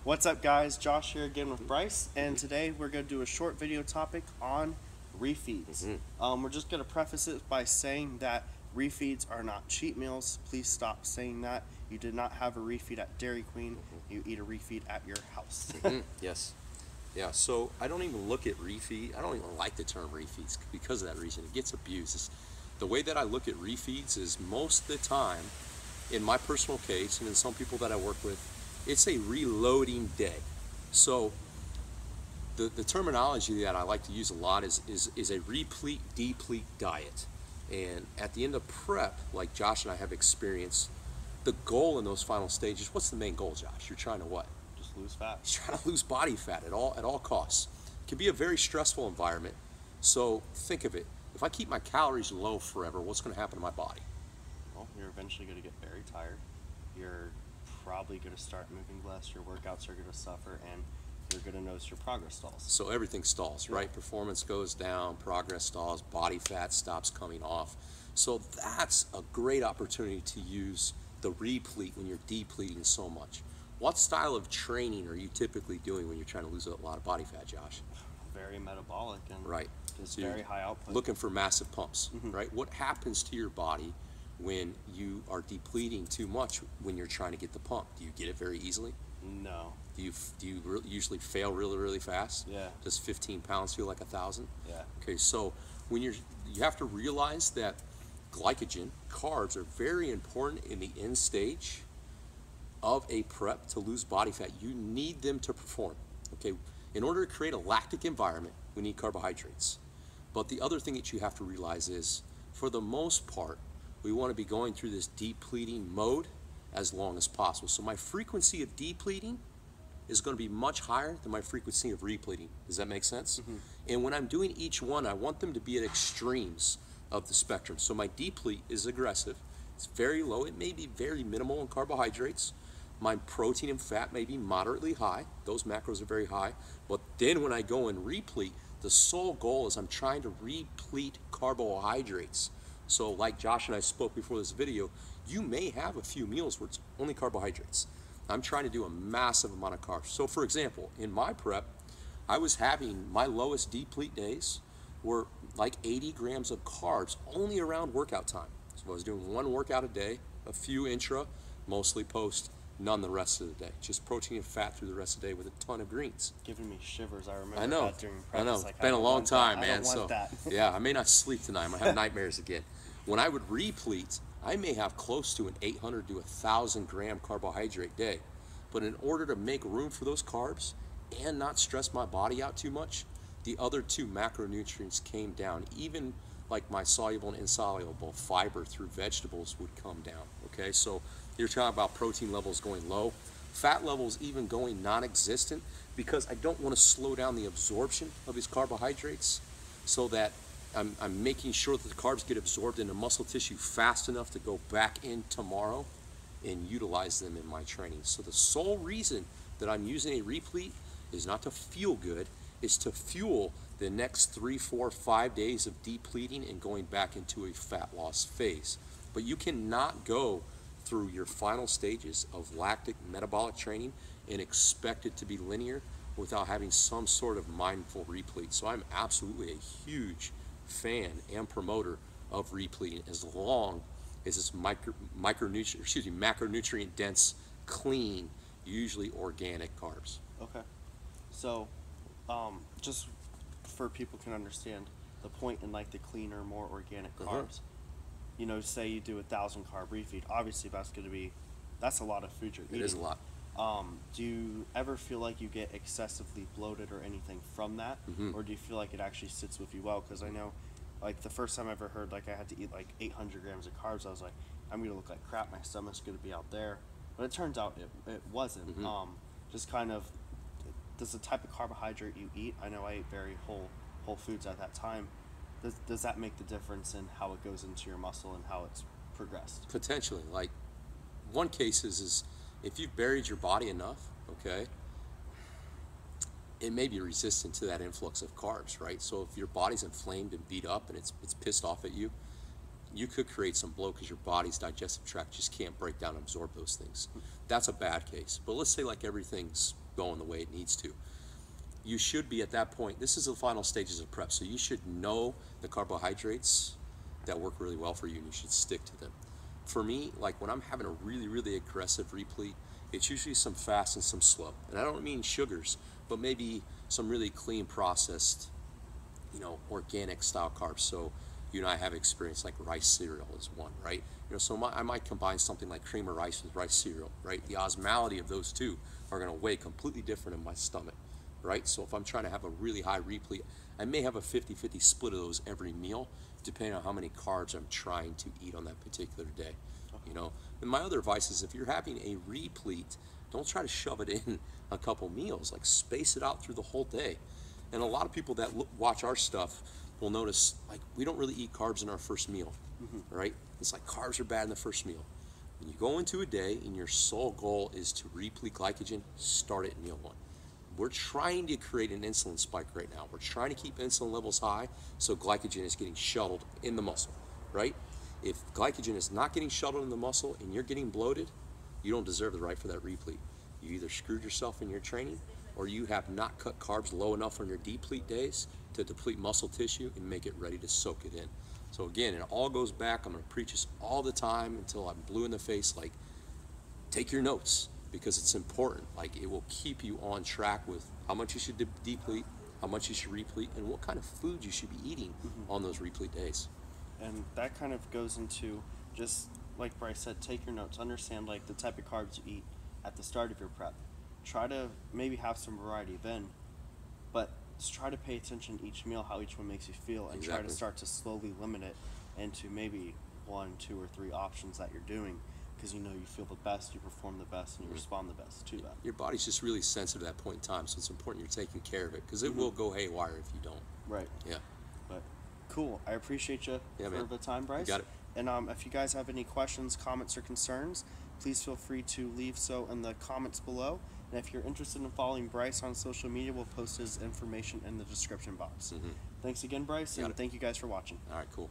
What's up, guys? Josh here again with Bryce, and today we're going to do a short video topic on refeeds. We're just going to preface it by saying that refeeds are not cheat meals. Please stop saying that. You did not have a refeed at Dairy Queen. You eat a refeed at your house. Yes. Yeah, so I don't even look at refeed. I don't even like the term refeeds because of that reason. It gets abused. The way that I look at refeeds is most of the time, in my personal case, and in some people that I work with, it's a reloading day. So the terminology that I like to use a lot is a replete, deplete diet. And at the end of prep, like Josh and I have experienced, the goal in those final stages, what's the main goal, Josh? You're trying to what? Just lose fat. You're trying to lose body fat at all costs. It can be a very stressful environment. So think of it. If I keep my calories low forever, what's going to happen to my body? Well, you're eventually going to get very tired. You're probably going to start moving less. Your workouts are going to suffer, and you're going to notice your progress stalls. So everything stalls, right? Performance goes down, progress stalls, body fat stops coming off. So that's a great opportunity to use the replete when you're depleting so much. What style of training are you typically doing when you're trying to lose a lot of body fat, Josh? Very metabolic and right. just very high output. Looking for massive pumps, right? What happens to your body when you are depleting too much when you're trying to get the pump? Do you get it very easily? No. Do you usually fail really fast? Yeah. Does 15 pounds feel like 1,000? Yeah. Okay, so when you have to realize that glycogen, carbs, are very important in the end stage of a prep to lose body fat. You need them to perform. Okay, in order to create a lactic environment, we need carbohydrates. But the other thing that you have to realize is, for the most part, we want to be going through this depleting mode as long as possible. So my frequency of depleting is going to be much higher than my frequency of repleting. Does that make sense? And when I'm doing each one, I want them to be at extremes of the spectrum. So my deplete is aggressive. It's very low. It may be very minimal in carbohydrates. My protein and fat may be moderately high. Those macros are very high. But then when I go and replete, the sole goal is I'm trying to replete carbohydrates. So like Josh and I spoke before this video, you may have a few meals where it's only carbohydrates. I'm trying to do a massive amount of carbs. So for example, in my prep, I was having my lowest deplete days were like 80 grams of carbs only around workout time. So I was doing one workout a day, a few intra, mostly post, none the rest of the day. Just protein and fat through the rest of the day with a ton of greens. Giving me shivers. I remember I know. that during practice. I know. Like, it's been a long time, man. I don't want that. Yeah, I may not sleep tonight. I might have nightmares again. When I would replete, I may have close to an 800 to 1,000 gram carbohydrate day. But in order to make room for those carbs and not stress my body out too much, the other two macronutrients came down. Even like my soluble and insoluble fiber through vegetables would come down. Okay, so you're talking about protein levels going low, fat levels even going non-existent, because I don't want to slow down the absorption of these carbohydrates so that I'm making sure that the carbs get absorbed into muscle tissue fast enough to go back in tomorrow and utilize them in my training. So the sole reason that I'm using a replete is not to feel good, it's to fuel the next 3, 4, 5 days of depleting and going back into a fat loss phase. But you cannot go through your final stages of lactic metabolic training and expect it to be linear without having some sort of mindful replete. So I'm absolutely a huge fan and promoter of repleting as long as it's macronutrient dense, clean, usually organic carbs. Okay. So, just for people can understand the point in like the cleaner, more organic carbs. You know, say you do 1,000 carb refeed. Obviously, that's a lot of food you're eating. It is a lot. Do you ever feel like you get excessively bloated or anything from that, or do you feel like it actually sits with you well? Because I know, like the first time I ever heard like I had to eat like 800 grams of carbs, I was like, I'm gonna look like crap. My stomach's gonna be out there. But it turns out it wasn't. Just kind of, does the type of carbohydrate you eat? I know I ate very whole foods at that time. Does that make the difference in how it goes into your muscle and how it's progressed? Potentially. Like one case is if you've buried your body enough, okay, it may be resistant to that influx of carbs, right? So if your body's inflamed and beat up and it's pissed off at you, you could create some bloat because your body's digestive tract just can't break down and absorb those things. That's a bad case. But let's say like everything's going the way it needs to. You should be at that point, this is the final stages of prep, so you should know the carbohydrates that work really well for you, and you should stick to them. For me, like when I'm having a really, really aggressive replete, it's usually some fast and some slow. And I don't mean sugars, but maybe some really clean processed, organic style carbs. So you and I have experience, like rice cereal is one, right? So I might combine something like cream of rice with rice cereal, right? The osmolality of those two are going to weigh completely different in my stomach, right? So if I'm trying to have a really high replete, I may have a 50-50 split of those every meal, depending on how many carbs I'm trying to eat on that particular day. And my other advice is, if you're having a replete, don't try to shove it in a couple meals. Like, space it out through the whole day. And a lot of people that watch our stuff will notice, like, we don't really eat carbs in our first meal, right? It's like carbs are bad in the first meal. When you go into a day and your sole goal is to replete glycogen, start it in meal one. We're trying to create an insulin spike right now. We're trying to keep insulin levels high so glycogen is getting shuttled in the muscle, right? If glycogen is not getting shuttled in the muscle and you're getting bloated, you don't deserve the right for that replete. You either screwed yourself in your training, or you have not cut carbs low enough on your deplete days to deplete muscle tissue and make it ready to soak it in. So again, it all goes back. I'm going to preach this all the time until I'm blue in the face. Like, take your notes, because it's important. Like, it will keep you on track with how much you should deplete, how much you should replete, and what kind of food you should be eating on those replete days. And that kind of goes into, just like Bryce said, take your notes, understand like the type of carbs you eat at the start of your prep. Try to maybe have some variety then, but just try to pay attention to each meal, how each one makes you feel, and try to start to slowly limit it into maybe 1, 2, or 3 options that you're doing, because you feel the best, you perform the best, and you respond the best to that. Your body's just really sensitive at that point in time, so it's important you're taking care of it, because it will go haywire if you don't. Right. Yeah. But cool. I appreciate you for the time, Bryce. You got it. And if you guys have any questions, comments, or concerns, please feel free to leave so in the comments below. And if you're interested in following Bryce on social media, we'll post his information in the description box. Thanks again, Bryce, and thank you guys for watching. All right, cool.